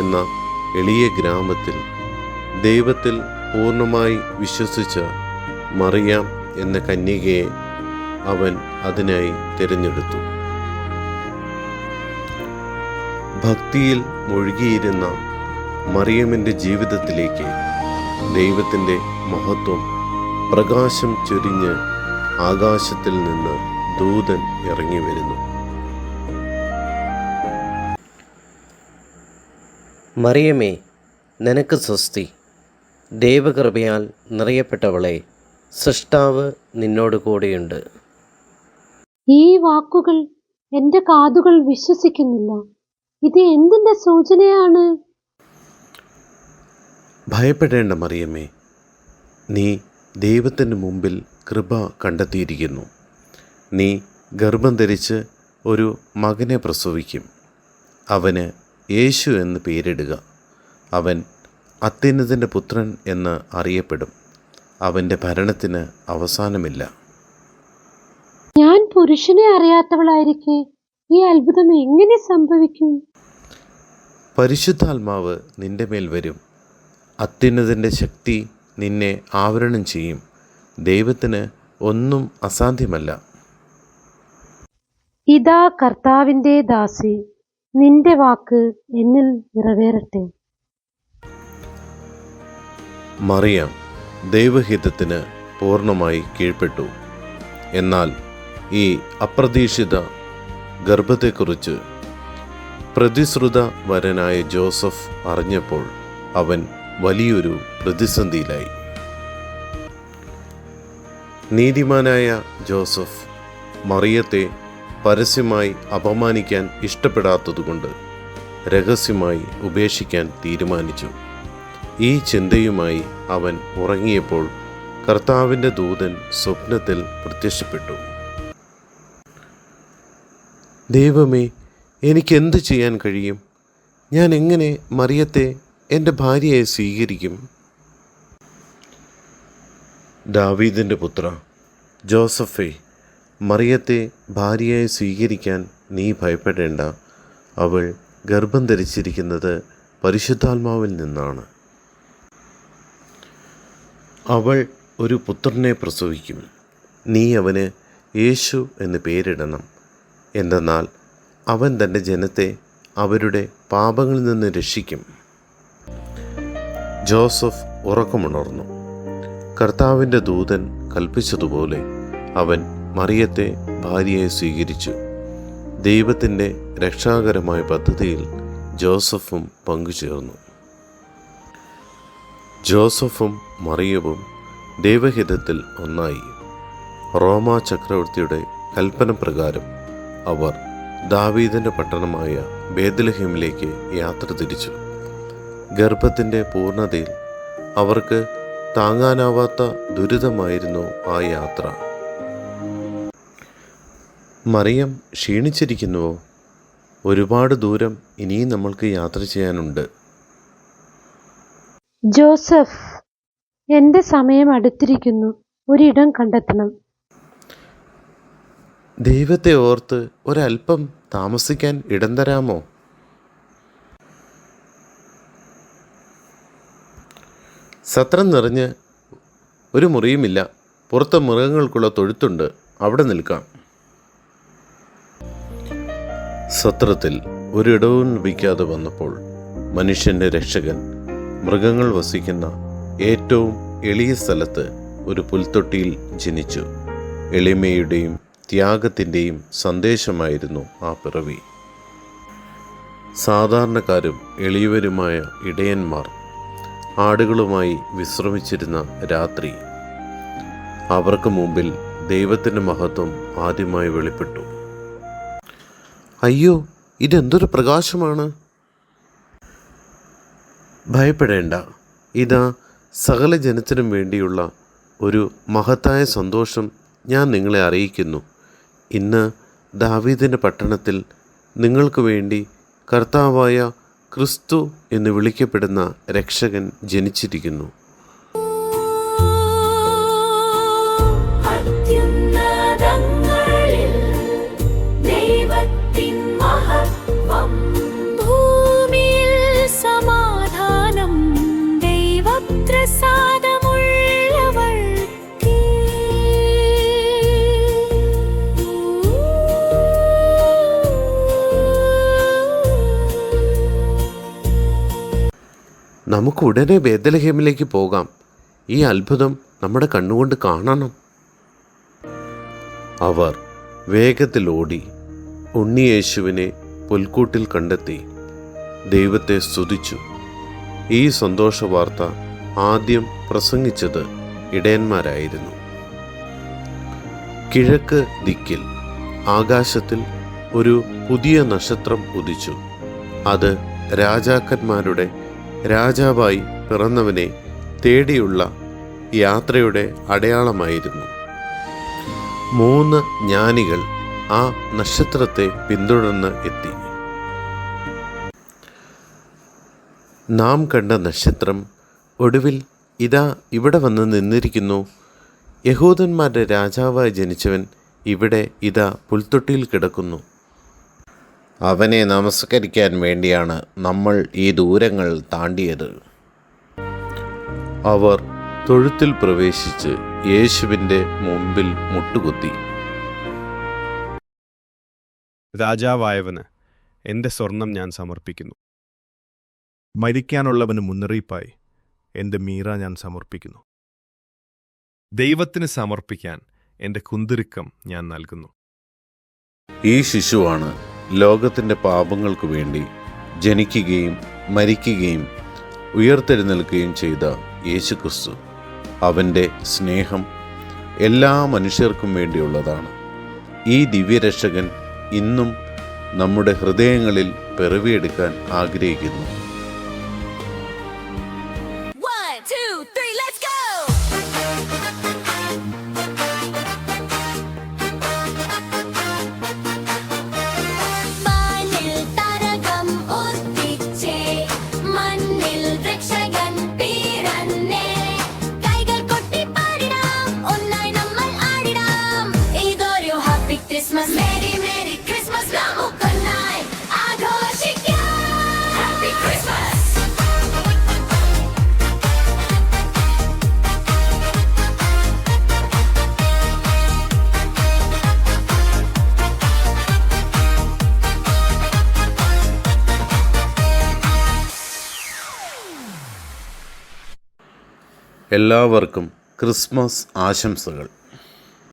എന്ന എളിയ ഗ്രാമത്തിൽ ദൈവത്തിൽ പൂർണ്ണമായി വിശ്വസിച്ച മറിയാം എന്ന കന്യകയെ അവൻ അതിനായി തിരഞ്ഞെടുത്തു. ഭക്തിയിൽ മുഴുകിയിരുന്ന മറിയമിൻ്റെ ജീവിതത്തിലേക്ക് ദൈവത്തിൻ്റെ മഹത്വം പ്രകാശം ചൊരിഞ്ഞ് ആകാശത്തിൽ നിന്ന് ദൂതൻ ഇറങ്ങി വരുന്നു. മറിയമേ, നിനക്ക് സ്വസ്തി. ദൈവകൃപയാൽ നിറയപ്പെട്ടവളെ, സൃഷ്ടാവ് നിന്നോട് കൂടെയുണ്ട്. ഈ വാക്കുകൾ എൻ്റെ കാതുകൾ വിശ്വസിക്കുന്നില്ല. ഇത് എന്തിൻ്റെ സൂചനയാണ്? ഭയപ്പെടേണ്ട മറിയമേ, നീ ദൈവത്തിൻ്റെ മുമ്പിൽ കൃപ കണ്ടെത്തിയിരിക്കുന്നു. നീ ഗർഭം ധരിച്ച് ഒരു മകനെ പ്രസവിക്കും. അവന് യേശു എന്ന് പേരിടുക. അവൻ അത്യുന്നതൻ്റെ പുത്രൻ എന്ന് അറിയപ്പെടും. അവൻ്റെ ഭരണത്തിന് അവസാനമില്ല. ഞാൻ പുരുഷനെ അറിയാത്തവളായിരിക്കെ ഈ അത്ഭുതം എങ്ങനെ സംഭവിക്കും? പരിശുദ്ധാത്മാവ് നിന്റെ മേൽ വരും. അത്യുന്നതൻ്റെ ശക്തി നിന്നെ ആവരണം ചെയ്യും. ദൈവത്തിന് ഒന്നും അസാധ്യമല്ല. ഇതാ കർത്താവിൻ്റെ ദാസി, നിന്റെ വാക്ക് എന്നിൽ നിറവേറട്ടെ. മറിയാം ദൈവഹിതത്തിന് പൂർണ്ണമായി കീഴ്പ്പെട്ടു. എന്നാൽ ഈ അപ്രതീക്ഷിത ഗർഭത്തെക്കുറിച്ച് പ്രതിശ്രുത വരനായ ജോസഫ് അറിഞ്ഞപ്പോൾ അവൻ വലിയൊരു പ്രതിസന്ധിയിലായി. നീതിമാനായ ജോസഫ് മറിയത്തെ പരസ്യമായി അപമാനിക്കാൻ ഇഷ്ടപ്പെടാത്തതുകൊണ്ട് രഹസ്യമായി ഉപേക്ഷിക്കാൻ തീരുമാനിച്ചു. ഈ ചിന്തയുമായി അവൻ ഉറങ്ങിയപ്പോൾ കർത്താവിൻ്റെ ദൂതൻ സ്വപ്നത്തിൽ പ്രത്യക്ഷപ്പെട്ടു. ദൈവമേ, എനിക്കെന്ത് ചെയ്യാൻ കഴിയും? ഞാൻ എങ്ങനെ മറിയത്തെ എൻ്റെ ഭാര്യയായി സ്വീകരിക്കും? ദാവീദിൻ്റെ പുത്ര ജോസഫേ, മറിയത്തെ ഭാര്യയായി സ്വീകരിക്കാൻ നീ ഭയപ്പെടേണ്ട. അവൾ ഗർഭം ധരിച്ചിരിക്കുന്നത് പരിശുദ്ധാത്മാവിൽ നിന്നാണ്. അവൾ ഒരു പുത്രനെ പ്രസവിക്കും. നീ അവന് യേശു എന്ന് പേരിടണം. എന്തെന്നാൽ അവൻ തൻ്റെ ജനത്തെ അവരുടെ പാപങ്ങളിൽ നിന്ന് രക്ഷിക്കും. ജോസഫ് ഉറക്കമുണർന്നു. കർത്താവിൻ്റെ ദൂതൻ കൽപ്പിച്ചതുപോലെ അവൻ മറിയത്തെ ഭാര്യയായി സ്വീകരിച്ചു. ദൈവത്തിൻ്റെ രക്ഷാകരമായ പദ്ധതിയിൽ ജോസഫും പങ്കുചേർന്നു. ജോസഫും മറിയവും ദൈവഹിതത്തിൽ ഒന്നായി. റോമാ ചക്രവർത്തിയുടെ കൽപ്പന പ്രകാരം അവർ ദാവീദിൻ്റെ പട്ടണമായ ബേത്ലഹേമിലേക്ക് യാത്ര തിരിച്ചു. ഗർഭത്തിൻ്റെ പൂർണ്ണതയിൽ അവർക്ക് താങ്ങാനാവാത്ത ദുരിതമായിരുന്നു ആ യാത്ര. മറിയം ക്ഷീണിച്ചിരിക്കുന്നുവോ? ഒരുപാട് ദൂരം ഇനിയും നമ്മൾക്ക് യാത്ര ചെയ്യാനുണ്ട്. ജോസഫ്, എൻ്റെ സമയം അടുത്തിരിക്കുന്നു. ഒരിടം കണ്ടെത്തണം. ദൈവത്തെ ഓർത്ത് ഒരല്പം താമസിക്കാൻ ഇടം തരാമോ? സത്രം നിറഞ്ഞ് ഒരു മുറിയുമില്ല. പുറത്ത് മൃഗങ്ങൾക്കുള്ള തൊഴുത്തുണ്ട്. അവിടെ നിൽക്കാം. സത്രത്തിൽ ഒരിടവും ലഭിക്കാതെ വന്നപ്പോൾ മനുഷ്യൻ്റെ രക്ഷകൻ മൃഗങ്ങൾ വസിക്കുന്ന ഏറ്റവും എളിയ സ്ഥലത്ത് ഒരു പുൽത്തൊട്ടിയിൽ ജനിച്ചു. എളിമയുടെയും ത്യാഗത്തിൻ്റെയും സന്ദേശമായിരുന്നു ആ പിറവി. സാധാരണക്കാരും എളിയവരുമായ ഇടയന്മാർ ആടുകളുമായി വിശ്രമിച്ചിരുന്ന രാത്രി അവർക്ക് മുമ്പിൽ ദൈവത്തിൻ്റെ മഹത്വം ആദ്യമായി വെളിപ്പെട്ടു. അയ്യോ, ഇതെന്തൊരു പ്രകാശമാണ്! ഭയപ്പെടേണ്ട, ഇതാ സകല ജനത്തിനും വേണ്ടിയുള്ള ഒരു മഹത്തായ സന്തോഷം ഞാൻ നിങ്ങളെ അറിയിക്കുന്നു. ഇന്ന് ദാവീദിൻ്റെ പട്ടണത്തിൽ നിങ്ങൾക്ക് വേണ്ടി കർത്താവായ ക്രിസ്തു എന്ന് വിളിക്കപ്പെടുന്ന രക്ഷകൻ ജനിച്ചിരിക്കുന്നു. ഭൂമിയിൽ നമുക്ക് ഉടനെ ബേത്ലഹേമിലേക്ക് പോകാം. ഈ അത്ഭുതം നമ്മുടെ കണ്ണുകൊണ്ട് കാണണം. അവർ വേഗത്തിൽ ഓടി ഉണ്ണിയേശുവിനെ പുൽക്കൂട്ടിൽ കണ്ടെത്തി ദൈവത്തെ സ്തുതിച്ചു. ഈ സന്തോഷ വാർത്ത ആദ്യം പ്രസംഗിച്ചത് ഇടയന്മാരായിരുന്നു. കിഴക്ക് ദിക്കിൽ ആകാശത്തിൽ ഒരു പുതിയ നക്ഷത്രം ഉദിച്ചു. അത് രാജാക്കന്മാരുടെ രാജാവായി പിറന്നവനെ തേടിയുള്ള യാത്രയുടെ അടയാളമായിരുന്നു. 3 ജ്ഞാനികൾ ആ നക്ഷത്രത്തെ പിന്തുടർന്ന് എത്തി. നാം കണ്ട നക്ഷത്രം ഒടുവിൽ ഇതാ ഇവിടെ വന്ന് നിന്നിരിക്കുന്നു. യഹൂദന്മാരുടെ രാജാവായി ജനിച്ചവൻ ഇവിടെ ഇതാ പുൽത്തൊട്ടിയിൽ കിടക്കുന്നു. അവനെ നമസ്കരിക്കാൻ വേണ്ടിയാണ് നമ്മൾ ഈ ദൂരങ്ങൾ താണ്ടിയത്. അവർ തൊഴുത്തിൽ പ്രവേശിച്ച് യേശുവിൻ്റെ മുമ്പിൽ മുട്ടുകുത്തി. രാജാവായവന് എൻ്റെ സ്വർണം ഞാൻ സമർപ്പിക്കുന്നു. മരിക്കാനുള്ളവന് മുന്നറിയിപ്പായി എൻ്റെ മീറ ഞാൻ സമർപ്പിക്കുന്നു. ദൈവത്തിന് സമർപ്പിക്കാൻ എൻ്റെ കുന്തിരുക്കം ഞാൻ നൽകുന്നു. ഈ ശിശുവാണ് ലോകത്തിൻ്റെ പാപങ്ങൾക്ക് വേണ്ടി ജനിക്കുകയും മരിക്കുകയും ഉയർത്തെഴുന്നേൽക്കുകയും ചെയ്ത യേശുക്രിസ്തു. അവൻ്റെ സ്നേഹം എല്ലാ മനുഷ്യർക്കും വേണ്ടിയുള്ളതാണ്. ഈ ദിവ്യരക്ഷകൻ ഇന്നും നമ്മുടെ ഹൃദയങ്ങളിൽ പിറവിയെടുക്കാൻ ആഗ്രഹിക്കുന്നു. എല്ലാവർക്കും ക്രിസ്മസ് ആശംസകൾ.